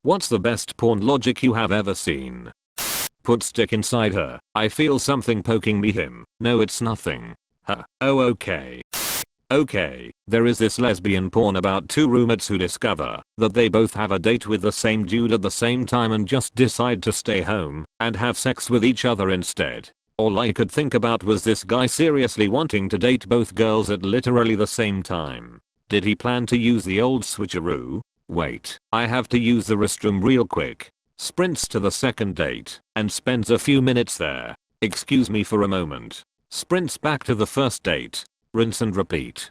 What's the best porn logic you have ever seen? Put stick inside her. I feel something poking me him. No, it's nothing. Huh. Oh, okay. Okay, there is this lesbian porn about two roommates who discover that they both have a date with the same dude at the same time and just decide to stay home and have sex with each other instead. All I could think about was this guy seriously wanting to date both girls at literally the same time. Did he plan to use the old switcheroo? Wait, I have to use the restroom real quick. Sprints to the second date and spends a few minutes there. Excuse me for a moment. Sprints back to the first date. Rinse and repeat.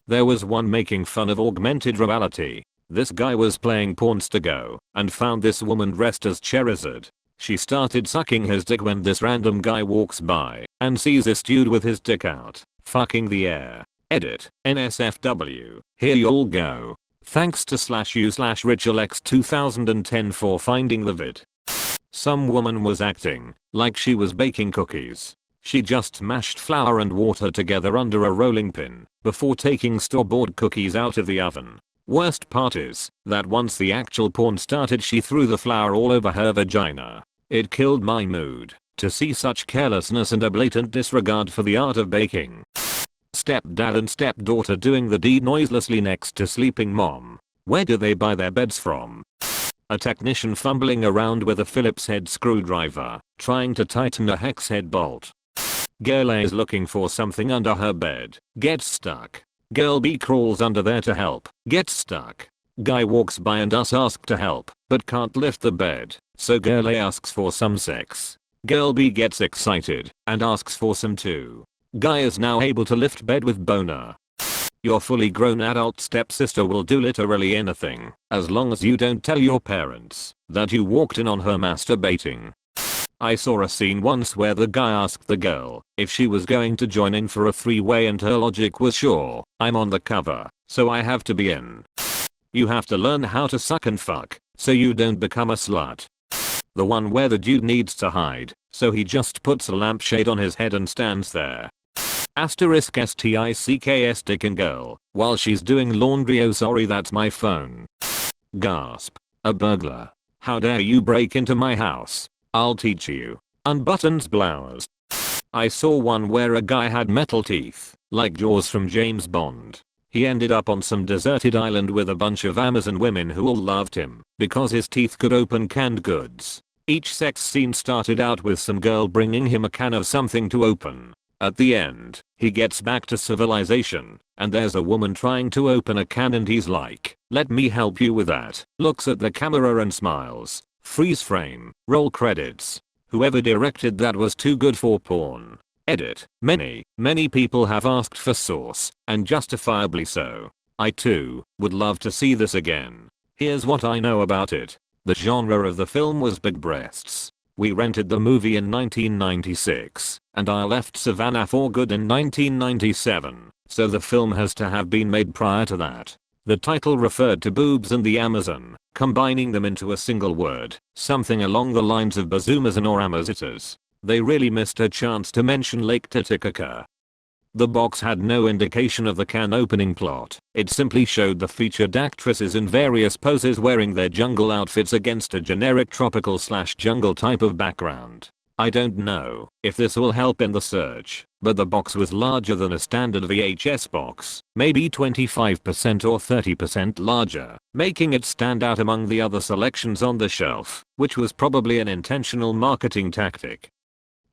There was one making fun of augmented reality. This guy was playing Pornstago and found this woman dressed as Charizard. She started sucking his dick when this random guy walks by and sees this dude with his dick out, fucking the air. Edit, NSFW. Here you'll go. Thanks to /u/RichelX2010 for finding the vid. Some woman was acting like she was baking cookies. She just mashed flour and water together under a rolling pin before taking store-bought cookies out of the oven. Worst part is that once the actual porn started, she threw the flour all over her vagina. It killed my mood to see such carelessness and a blatant disregard for the art of baking. Stepdad and stepdaughter doing the deed noiselessly next to sleeping mom. Where do they buy their beds from? A technician fumbling around with a Phillips head screwdriver, trying to tighten a hex head bolt. Girl A is looking for something under her bed, gets stuck. Girl B crawls under there to help, gets stuck. Guy walks by and asks to help, but can't lift the bed, so girl A asks for some sex. Girl B gets excited and asks for some too. Guy is now able to lift bed with boner. Your fully grown adult stepsister will do literally anything, as long as you don't tell your parents that you walked in on her masturbating. I saw a scene once where the guy asked the girl if she was going to join in for a three-way and her logic was sure, I'm on the cover, so I have to be in. You have to learn how to suck and fuck, so you don't become a slut. The one where the dude needs to hide, so he just puts a lampshade on his head and stands there. Asterisk STICKS sticking girl while she's doing laundry. Oh sorry, that's my phone. Gasp. A burglar. How dare you break into my house? I'll teach you. Unbuttons blouse. I saw one where a guy had metal teeth, like Jaws from James Bond. He ended up on some deserted island with a bunch of Amazon women who all loved him because his teeth could open canned goods. Each sex scene started out with some girl bringing him a can of something to open. At the end, he gets back to civilization, and there's a woman trying to open a can and he's like, let me help you with that. Looks at the camera and smiles. Freeze frame. Roll credits. Whoever directed that was too good for porn. Edit. Many people have asked for source, and justifiably so. I too would love to see this again. Here's what I know about it. The genre of the film was big breasts. We rented the movie in 1996, and I left Savannah for good in 1997, so the film has to have been made prior to that. The title referred to boobs and the Amazon, combining them into a single word, something along the lines of Bazoomas or Amazitas. They really missed a chance to mention Lake Titicaca. The box had no indication of the can opening plot. It simply showed the featured actresses in various poses wearing their jungle outfits against a generic tropical/jungle type of background. I don't know if this will help in the search, but the box was larger than a standard VHS box, maybe 25% or 30% larger, making it stand out among the other selections on the shelf, which was probably an intentional marketing tactic.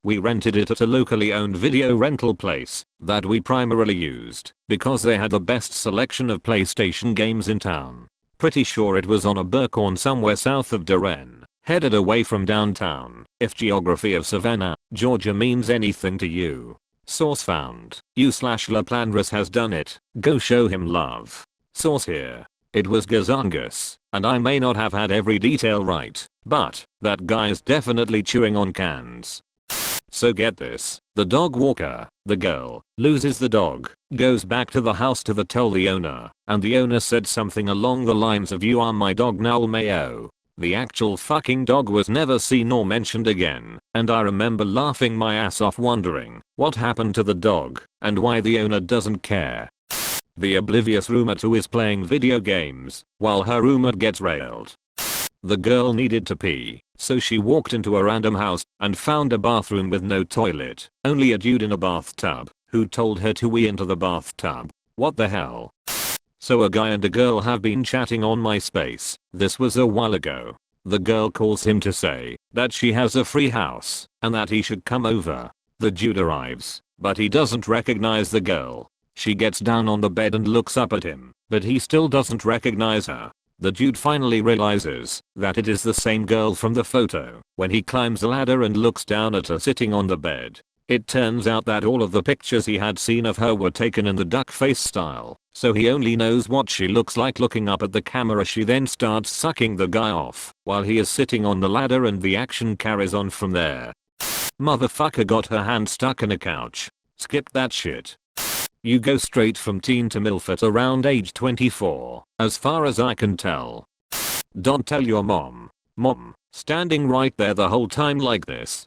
We rented it at a locally owned video rental place that we primarily used because they had the best selection of PlayStation games in town. Pretty sure it was on a Burkhorn somewhere south of Duran, headed away from downtown, if geography of Savannah, Georgia means anything to you. Source found. U/Laplandris has done it. Go show him love. Source here. It was Gazangus, and I may not have had every detail right, but that guy's definitely chewing on cans. So get this, the dog walker, the girl, loses the dog, goes back to the house to tell the owner, and the owner said something along the lines of you are my dog now Mayo. The actual fucking dog was never seen or mentioned again, and I remember laughing my ass off wondering what happened to the dog and why the owner doesn't care. The oblivious roommate who is playing video games while her roommate gets railed. The girl needed to pee, so she walked into a random house and found a bathroom with no toilet, only a dude in a bathtub, who told her to wee into the bathtub. What the hell? So a guy and a girl have been chatting on MySpace. This was a while ago. The girl calls him to say that she has a free house and that he should come over. The dude arrives, but he doesn't recognize the girl. She gets down on the bed and looks up at him, but he still doesn't recognize her. The dude finally realizes that it is the same girl from the photo when he climbs the ladder and looks down at her sitting on the bed. It turns out that all of the pictures he had seen of her were taken in the duck face style, so he only knows what she looks like looking up at the camera. She then starts sucking the guy off while he is sitting on the ladder and the action carries on from there. Motherfucker got her hand stuck in a couch. Skip that shit. You go straight from teen to MILF at around age 24, as far as I can tell. Don't tell your mom. Mom, standing right there the whole time like this.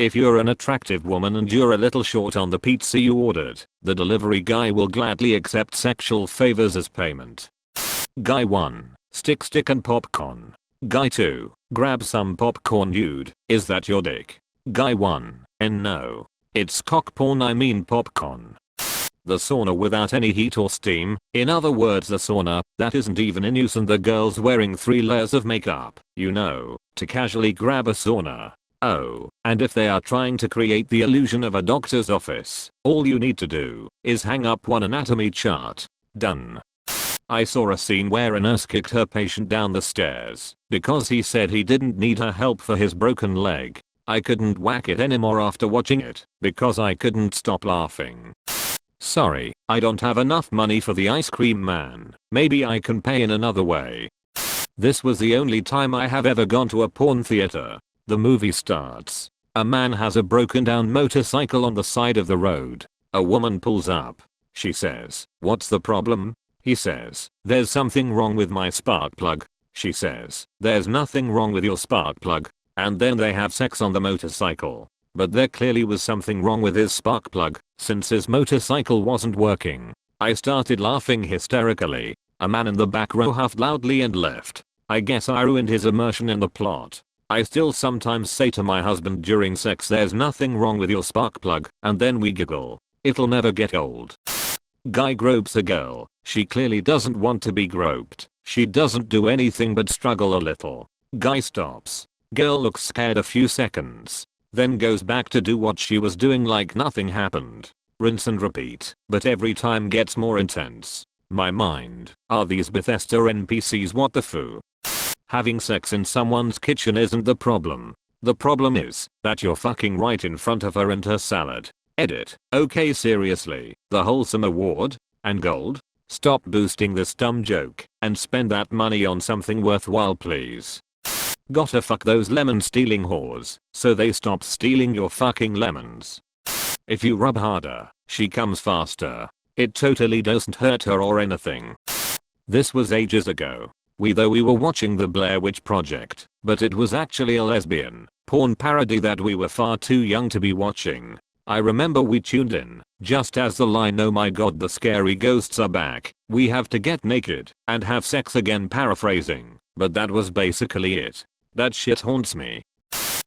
If you're an attractive woman and you're a little short on the pizza you ordered, the delivery guy will gladly accept sexual favors as payment. Guy 1, stick and popcorn. Guy 2, grab some popcorn. Dude, is that your dick? Guy 1, and no. It's cock porn, I mean popcorn. The sauna without any heat or steam, in other words the sauna that isn't even in use, and the girl's wearing 3 layers of makeup, you know, to casually grab a sauna. Oh, and if they are trying to create the illusion of a doctor's office, all you need to do is hang up one anatomy chart. Done. I saw a scene where a nurse kicked her patient down the stairs because he said he didn't need her help for his broken leg. I couldn't whack it anymore after watching it because I couldn't stop laughing. Sorry, I don't have enough money for the ice cream man. Maybe I can pay in another way. This was the only time I have ever gone to a porn theater. The movie starts. A man has a broken down motorcycle on the side of the road. A woman pulls up. She says, "What's the problem?" He says, "There's something wrong with my spark plug." She says, "There's nothing wrong with your spark plug." And then they have sex on the motorcycle. But there clearly was something wrong with his spark plug, since his motorcycle wasn't working. I started laughing hysterically. A man in the back row huffed loudly and left. I guess I ruined his immersion in the plot. I still sometimes say to my husband during sex, "There's nothing wrong with your spark plug," and then we giggle. It'll never get old. Guy gropes a girl. She clearly doesn't want to be groped. She doesn't do anything but struggle a little. Guy stops. Girl looks scared a few seconds, then goes back to do what she was doing like nothing happened. Rinse and repeat, but every time gets more intense. My mind, are these Bethesda NPCs? What the foo? Having sex in someone's kitchen isn't the problem. The problem is that you're fucking right in front of her and her salad. Edit. Okay, seriously, the wholesome award and gold? Stop boosting this dumb joke and spend that money on something worthwhile, please. Gotta fuck those lemon stealing whores so they stop stealing your fucking lemons. If you rub harder, she comes faster. It totally doesn't hurt her or anything. This was ages ago. We were watching the Blair Witch Project, but it was actually a lesbian porn parody that we were far too young to be watching. I remember we tuned in just as the line, "Oh my god, the scary ghosts are back. We have to get naked and have sex again," paraphrasing, but that was basically it. That shit haunts me.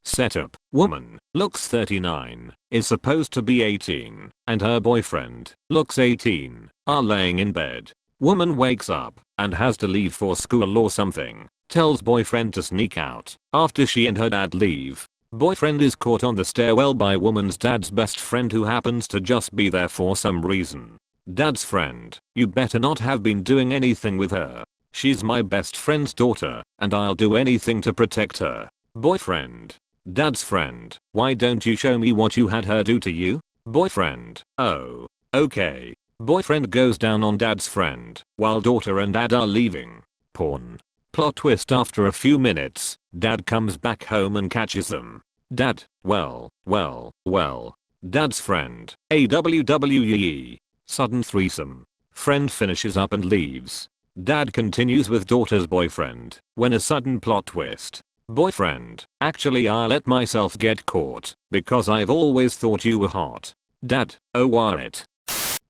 Setup. Woman, looks 39, is supposed to be 18, and her boyfriend, looks 18, are laying in bed. Woman wakes up and has to leave for school or something. Tells boyfriend to sneak out after she and her dad leave. Boyfriend is caught on the stairwell by woman's dad's best friend, who happens to just be there for some reason. Dad's friend, "You better not have been doing anything with her. She's my best friend's daughter, and I'll do anything to protect her." Boyfriend. Dad's friend, "Why don't you show me what you had her do to you?" Boyfriend. "Oh, okay." Boyfriend goes down on dad's friend while daughter and dad are leaving. Porn. Plot twist: after a few minutes, dad comes back home and catches them. Dad, well. Dad's friend, AWWE. Sudden threesome. Friend finishes up and leaves. Dad continues with daughter's boyfriend when a sudden plot twist. Boyfriend, "Actually I let myself get caught because I've always thought you were hot." Dad, "Oh what?"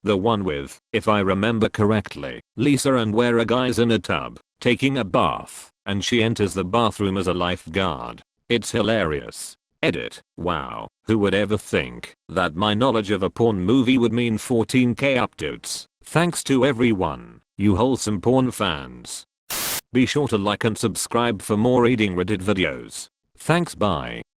The one with, if I remember correctly, Lisa and where a guy's in a tub taking a bath and she enters the bathroom as a lifeguard. It's hilarious. Edit. Wow, who would ever think that my knowledge of a porn movie would mean 14k updates? Thanks to everyone, you wholesome porn fans. Be sure to like and subscribe for more reading Reddit videos. Thanks, bye.